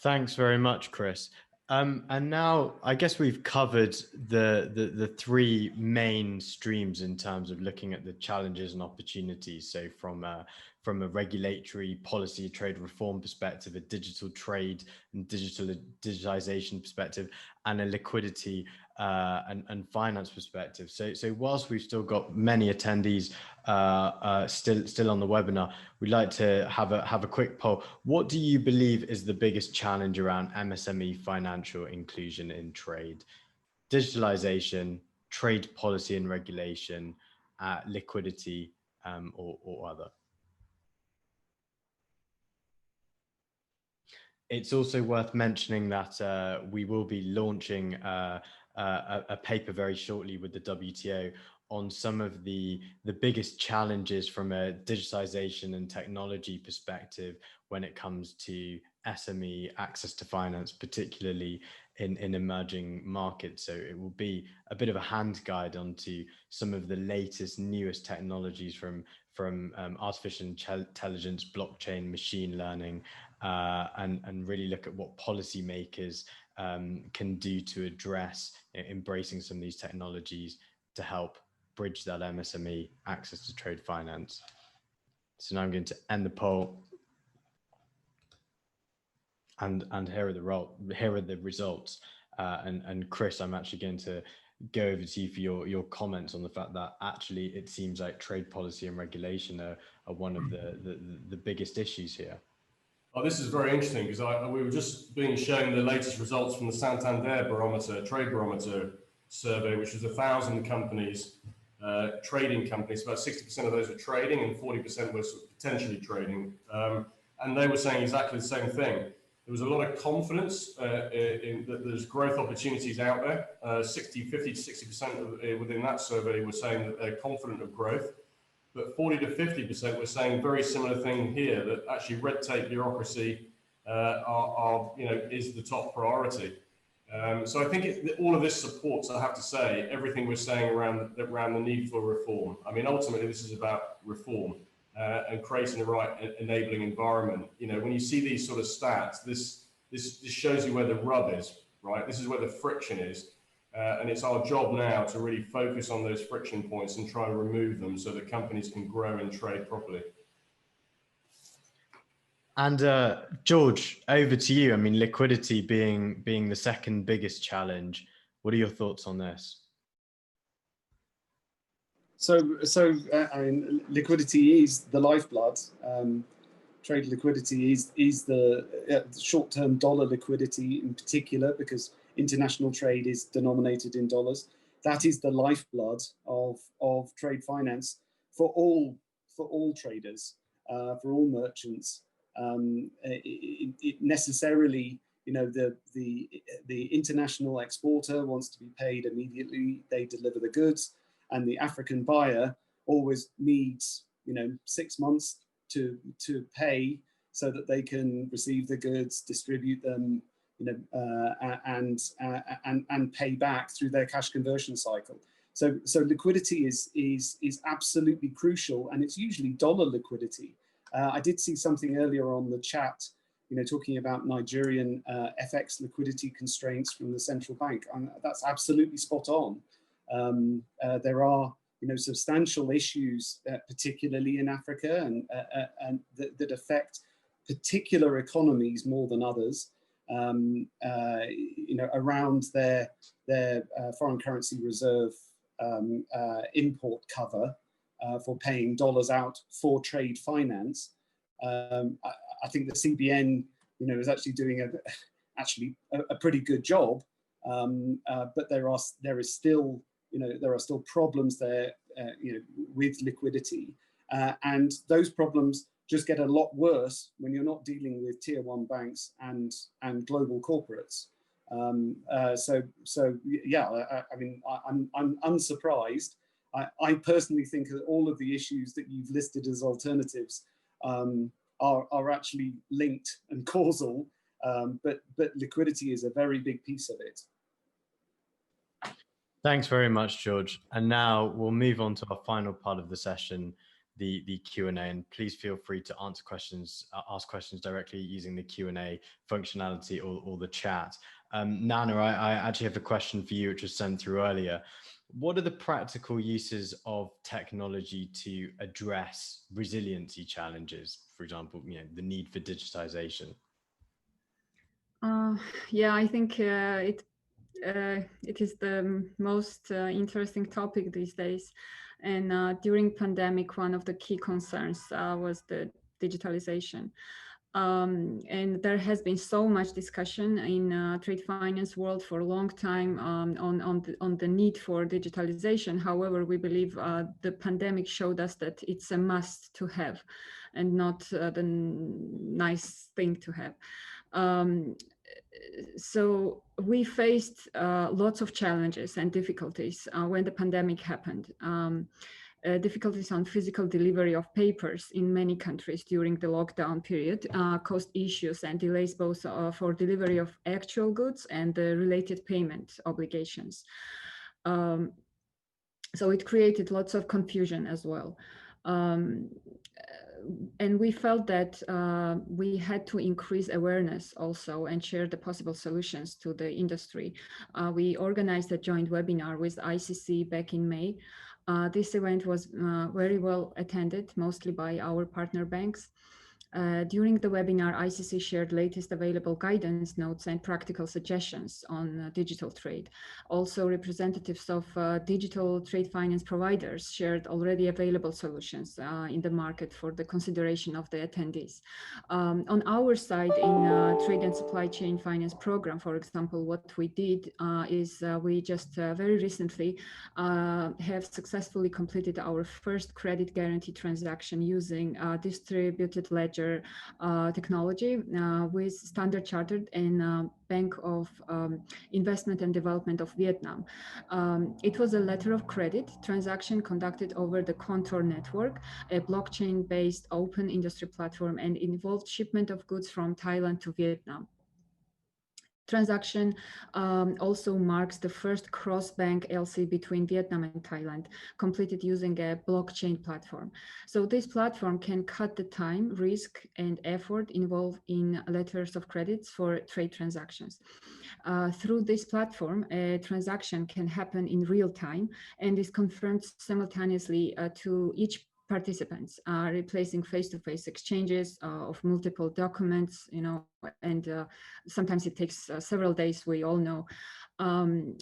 Thanks very much, Chris. And now I guess we've covered the three main streams in terms of looking at the challenges and opportunities. So from a regulatory policy trade reform perspective, a digital trade and digitization perspective, and a liquidity and finance perspective. So whilst we've still got many attendees still on the webinar, we'd like to have a quick poll. What do you believe is the biggest challenge around MSME financial inclusion in trade? Digitalization, trade policy and regulation, liquidity, or other? It's also worth mentioning that we will be launching a paper very shortly with the WTO on some of the biggest challenges from a digitization and technology perspective when it comes to SME access to finance, particularly in emerging markets. So it will be a bit of a hand guide onto some of the latest, newest technologies from artificial intelligence, blockchain, machine learning, and really look at what policymakers can do to address embracing some of these technologies to help bridge that MSME access to trade finance. So now I'm going to end the poll, and here are the results. And Chris, I'm actually going to go over to you for your comments on the fact that actually it seems like trade policy and regulation are one of the biggest issues here. Oh, this is very interesting because we were just being shown the latest results from the Santander Trade Barometer survey, which was 1,000 companies, trading companies. About 60% of those were trading and 40% were potentially trading. And they were saying exactly the same thing. There was a lot of confidence in that there's growth opportunities out there. 50 to 60% within that survey were saying that they're confident of growth. But 40 to 50% were saying very similar thing here, that actually red tape, bureaucracy is the top priority. So I think all of this supports, I have to say, everything we're saying around the need for reform. I mean, ultimately, this is about reform and creating the right enabling environment. You know, when you see these sort of stats, this shows you where the rub is, right? This is where the friction is. And it's our job now to really focus on those friction points and try and remove them so that companies can grow and trade properly. And George, over to you. I mean, liquidity being the second biggest challenge. What are your thoughts on this? So I mean, liquidity is the lifeblood. Trade liquidity is the short-term dollar liquidity in particular, because international trade is denominated in dollars. That is the lifeblood of trade finance for all traders, for all merchants. It necessarily, you know, the international exporter wants to be paid immediately. They deliver the goods, and the African buyer always needs, you know, 6 months to pay so that they can receive the goods, distribute them, you know, and pay back through their cash conversion cycle. So liquidity is absolutely crucial, and it's usually dollar liquidity. I did see something earlier on the chat, you know, talking about Nigerian FX liquidity constraints from the central bank, and that's absolutely spot on. There are, you know, substantial issues, particularly in Africa, and that affect particular economies more than others. You know, around their foreign currency reserve import cover for paying dollars out for trade finance. I think the CBN, you know, is actually doing a pretty good job, but there is still, you know, there are still problems there, you know, with liquidity, and those problems just get a lot worse when you're not dealing with tier one banks and global corporates. So yeah, I mean, I'm unsurprised. I personally think that all of the issues that you've listed as alternatives are actually linked and causal, but liquidity is a very big piece of it. Thanks very much, George. And now we'll move on to our final part of the session, the Q&A, and please feel free to ask questions directly using the Q&A functionality or the chat. Nana, I actually have a question for you, which was sent through earlier. What are the practical uses of technology to address resiliency challenges? For example, the need for digitization. Yeah, I think it is the most interesting topic these days. And during pandemic, one of the key concerns was the digitalization. And there has been so much discussion in trade finance world for a long time on the need for digitalization. However, we believe the pandemic showed us that it's a must to have and not the nice thing to have. So we faced lots of challenges and difficulties when the pandemic happened. Difficulties on physical delivery of papers in many countries during the lockdown period caused issues and delays both for delivery of actual goods and the related payment obligations. So it created lots of confusion as well. And we felt that we had to increase awareness also and share the possible solutions to the industry. We organized a joint webinar with ICC back in May. This event was very well attended, mostly by our partner banks. During the webinar, ICC shared latest available guidance notes and practical suggestions on digital trade. Also, representatives of digital trade finance providers shared already available solutions in the market for the consideration of the attendees. On our side, in Trade and Supply Chain Finance Program, for example, what we did is we just very recently have successfully completed our first credit guarantee transaction using distributed ledger technology with Standard Chartered and Bank of Investment and Development of Vietnam. It was a letter of credit transaction conducted over the Contour network, a blockchain-based open industry platform, and involved shipment of goods from Thailand to Vietnam. Transaction also marks the first cross-bank LC between Vietnam and Thailand, completed using a blockchain platform. So this platform can cut the time, risk, and effort involved in letters of credits for trade transactions. Through this platform, a transaction can happen in real time and is confirmed simultaneously to each participants, replacing face-to-face exchanges of multiple documents, and sometimes it takes several days, we all know.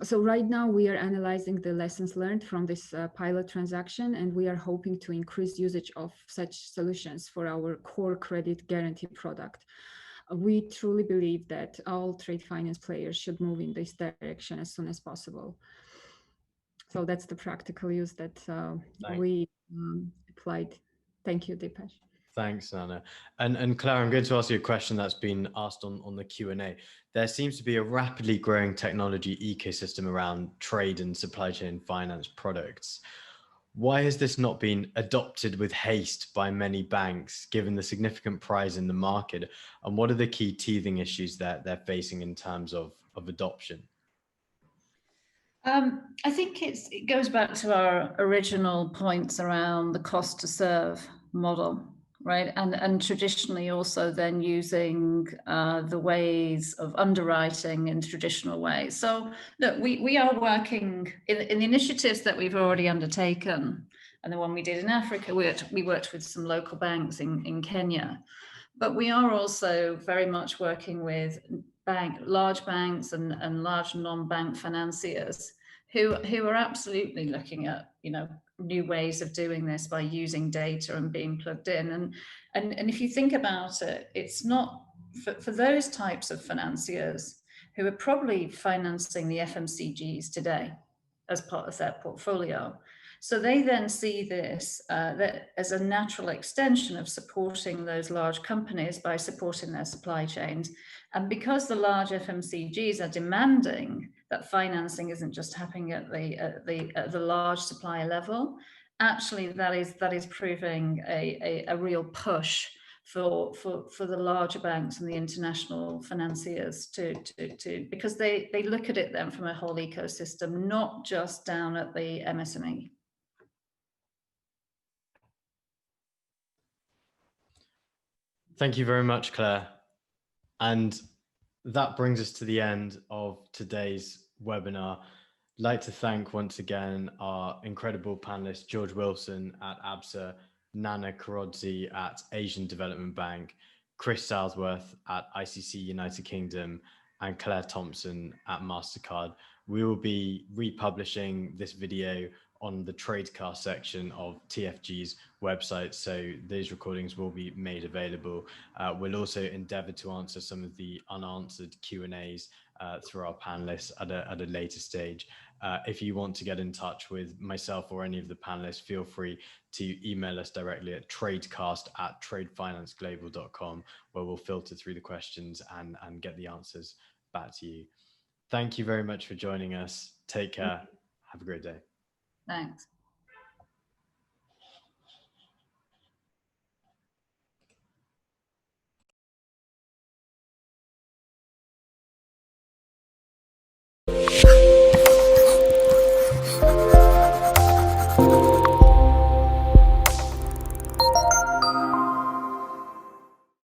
So right now we are analyzing the lessons learned from this pilot transaction, and we are hoping to increase usage of such solutions for our core credit guarantee product. We truly believe that all trade finance players should move in this direction as soon as possible. So that's the practical use that we applied. Thank you, Deepesh. Thanks, Nana. And Claire, I'm going to ask you a question that's been asked on the Q&A. There seems to be a rapidly growing technology ecosystem around trade and supply chain finance products. Why has this not been adopted with haste by many banks, given the significant prize in the market? And what are the key teething issues that they're facing in terms of adoption? I think it goes back to our original points around the cost to serve model, right? And traditionally also then using the ways of underwriting in traditional ways. So look, we are working in the initiatives that we've already undertaken, and the one we did in Africa, we worked with some local banks in Kenya, but we are also very much working with large banks and large non-bank financiers who are absolutely looking at new ways of doing this by using data and being plugged in. And if you think about it, it's not for those types of financiers who are probably financing the FMCGs today as part of their portfolio. So they then see this as a natural extension of supporting those large companies by supporting their supply chains. And because the large FMCGs are demanding that financing isn't just happening at the large supplier level, actually that is proving a real push for the larger banks and the international financiers to because they look at it then from a whole ecosystem, not just down at the MSME. Thank you very much, Claire. And that brings us to the end of today's webinar. I'd like to thank once again our incredible panelists, George Wilson at ABSA, Nana Khurodze at Asian Development Bank, Chris Southworth at ICC United Kingdom, and Claire Thompson at MasterCard. We will be republishing this video on the Tradecast section of TFG's website, so these recordings will be made available. We'll also endeavour to answer some of the unanswered Q&As through our panelists at a later stage. If you want to get in touch with myself or any of the panelists, feel free to email us directly at tradecast@tradefinanceglocal.com, where we'll filter through the questions and get the answers back to you. Thank you very much for joining us. Take care. Have a great day. Thanks.